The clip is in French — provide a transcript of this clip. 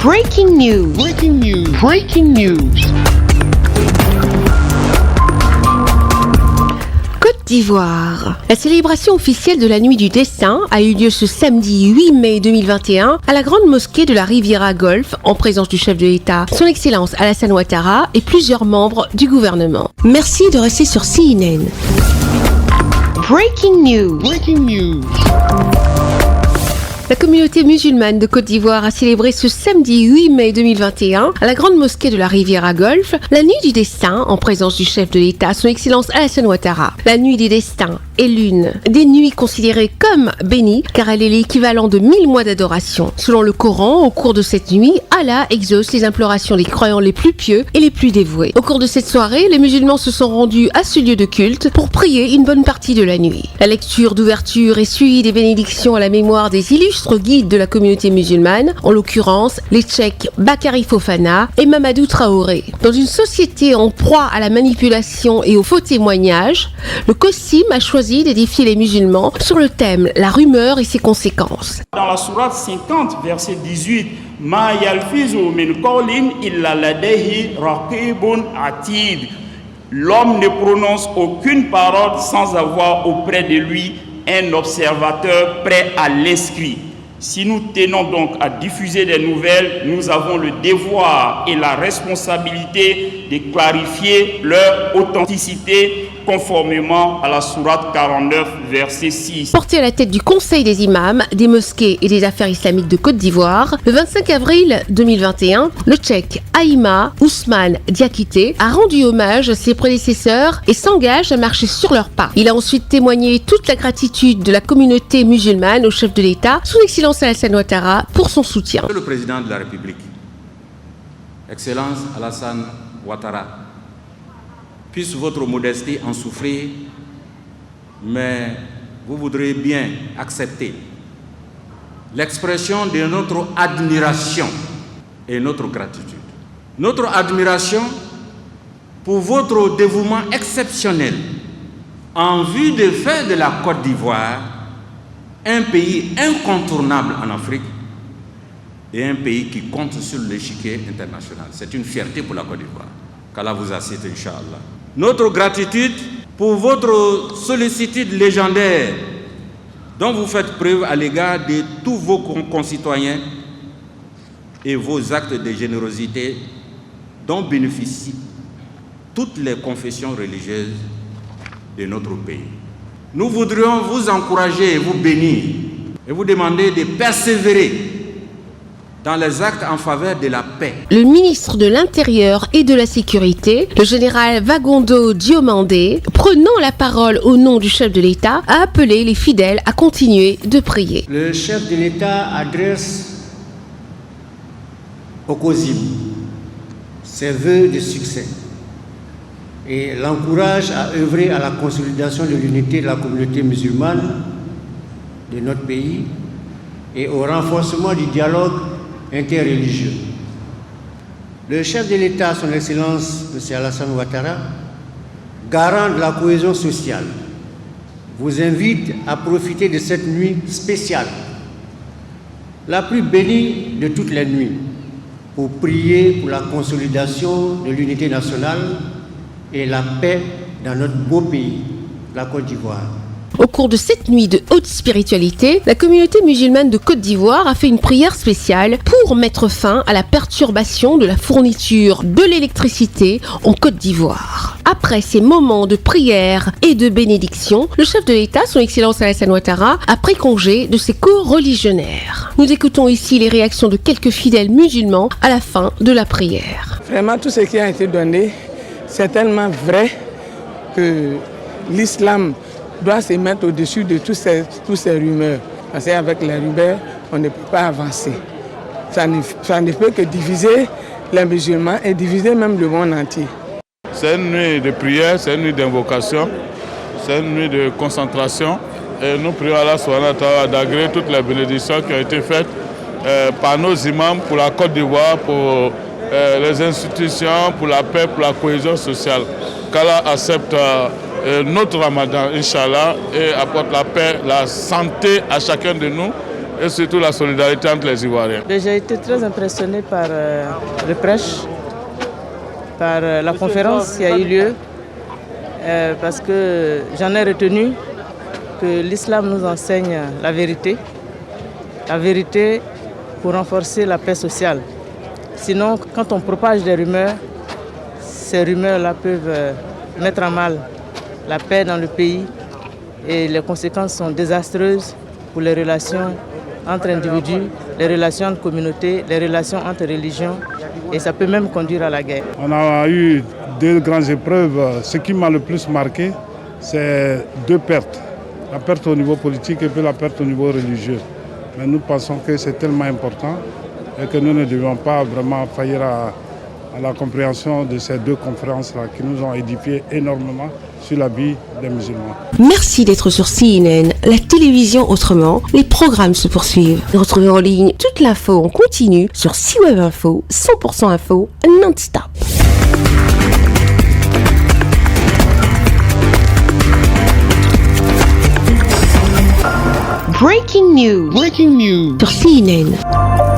Breaking news. Breaking news. Breaking news. Côte d'Ivoire. La célébration officielle de la Nuit du Destin a eu lieu ce samedi 8 mai 2021 à la grande mosquée de la Riviera Golf en présence du chef de l'État, son Excellence Alassane Ouattara et plusieurs membres du gouvernement. Merci de rester sur CNN. Breaking news. Breaking news. La communauté musulmane de Côte d'Ivoire a célébré ce samedi 8 mai 2021 à la grande mosquée de la Riviera Golf la Nuit du Destin en présence du chef de l'État, son Excellence Alassane Ouattara. La Nuit des Destins est l'une des nuits considérées comme bénies car elle est l'équivalent de 1000 mois d'adoration. Selon le Coran, au cours de cette nuit, Allah exauce les implorations des croyants les plus pieux et les plus dévoués. Au cours de cette soirée, les musulmans se sont rendus à ce lieu de culte pour prier une bonne partie de la nuit. La lecture d'ouverture est suivie des bénédictions à la mémoire des illustres guides de la communauté musulmane, en l'occurrence les Tchèques Bakary Fofana et Mamadou Traoré. Dans une société en proie à la manipulation et aux faux témoignages, le COSIM a choisi d'édifier les musulmans sur le thème la rumeur et ses conséquences. Dans la sourate 50, verset 18, Ma yalfizu min qawlin illa ladayhi raqibun atid. L'homme ne prononce aucune parole sans avoir auprès de lui un observateur prêt à l'inscrire. Si nous tenons donc à diffuser des nouvelles, nous avons le devoir et la responsabilité de clarifier leur authenticité conformément à la sourate 49, verset 6. Porté à la tête du Conseil des imams, des mosquées et des affaires islamiques de Côte d'Ivoire, le 25 avril 2021, le Tchèque Haïma Ousmane Diakité a rendu hommage à ses prédécesseurs et s'engage à marcher sur leurs pas. Il a ensuite témoigné toute la gratitude de la communauté musulmane au chef de l'État, son Excellence Alassane Ouattara, pour son soutien. Monsieur le Président de la République, Excellence Alassane Ouattara, puisse votre modestie en souffrir, mais vous voudrez bien accepter l'expression de notre admiration et notre gratitude. Notre admiration pour votre dévouement exceptionnel en vue de faire de la Côte d'Ivoire un pays incontournable en Afrique et un pays qui compte sur l'échiquier international. C'est une fierté pour la Côte d'Ivoire. Qu'Allah vous assiste, Inch'Allah. Notre gratitude pour votre sollicitude légendaire dont vous faites preuve à l'égard de tous vos concitoyens et vos actes de générosité dont bénéficient toutes les confessions religieuses de notre pays. Nous voudrions vous encourager et vous bénir et vous demander de persévérer dans les actes en faveur de la paix. Le ministre de l'Intérieur et de la Sécurité, le général Vagondo Diomandé, prenant la parole au nom du chef de l'État, a appelé les fidèles à continuer de prier. Le chef de l'État adresse au COSIM ses vœux de succès et l'encourage à œuvrer à la consolidation de l'unité de la communauté musulmane de notre pays et au renforcement du dialogue interreligieux. Le chef de l'État, son Excellence M. Alassane Ouattara, garant de la cohésion sociale, vous invite à profiter de cette nuit spéciale, la plus bénie de toutes les nuits, pour prier pour la consolidation de l'unité nationale et la paix dans notre beau pays, la Côte d'Ivoire. Au cours de cette nuit de haute spiritualité, la communauté musulmane de Côte d'Ivoire a fait une prière spéciale pour mettre fin à la perturbation de la fourniture de l'électricité en Côte d'Ivoire. Après ces moments de prière et de bénédiction, le chef de l'État, son Excellence Alassane Ouattara, a pris congé de ses co-religionnaires. Nous écoutons ici les réactions de quelques fidèles musulmans à la fin de la prière. Vraiment, tout ce qui a été donné, c'est tellement vrai que l'islam doit se mettre au-dessus de tous ces rumeurs. Parce qu'avec les rumeurs, on ne peut pas avancer. Ça ne peut que diviser les musulmans et diviser même le monde entier. C'est une nuit de prière, c'est une nuit d'invocation, c'est une nuit de concentration. Et nous prions Allah subhanahu wa ta'ala d'agréer toutes les bénédictions qui ont été faites par nos imams pour la Côte d'Ivoire, pour les institutions, pour la paix, pour la cohésion sociale. Qu'Allah accepte notre Ramadan, Inch'Allah, et apporte la paix, la santé à chacun de nous et surtout la solidarité entre les Ivoiriens. J'ai été très impressionné par le prêche, par la conférence qui a eu lieu, parce que j'en ai retenu que l'islam nous enseigne la vérité pour renforcer la paix sociale. Sinon, quand on propage des rumeurs, ces rumeurs-là peuvent mettre à mal la paix dans le pays et les conséquences sont désastreuses pour les relations entre individus, les relations entre communautés, les relations entre religions et ça peut même conduire à la guerre. On a eu 2 grandes épreuves. Ce qui m'a le plus marqué, c'est 2 pertes. La perte au niveau politique et puis la perte au niveau religieux. Mais nous pensons que c'est tellement important et que nous ne devions pas vraiment faillir à la compréhension de ces 2 conférences-là qui nous ont édifié énormément sur la vie des musulmans. Merci d'être sur CNN, la télévision autrement. Les programmes se poursuivent. Retrouvez en ligne toute l'info en continu sur C-Web Info, 100% info, non-stop. Breaking news sur CNN.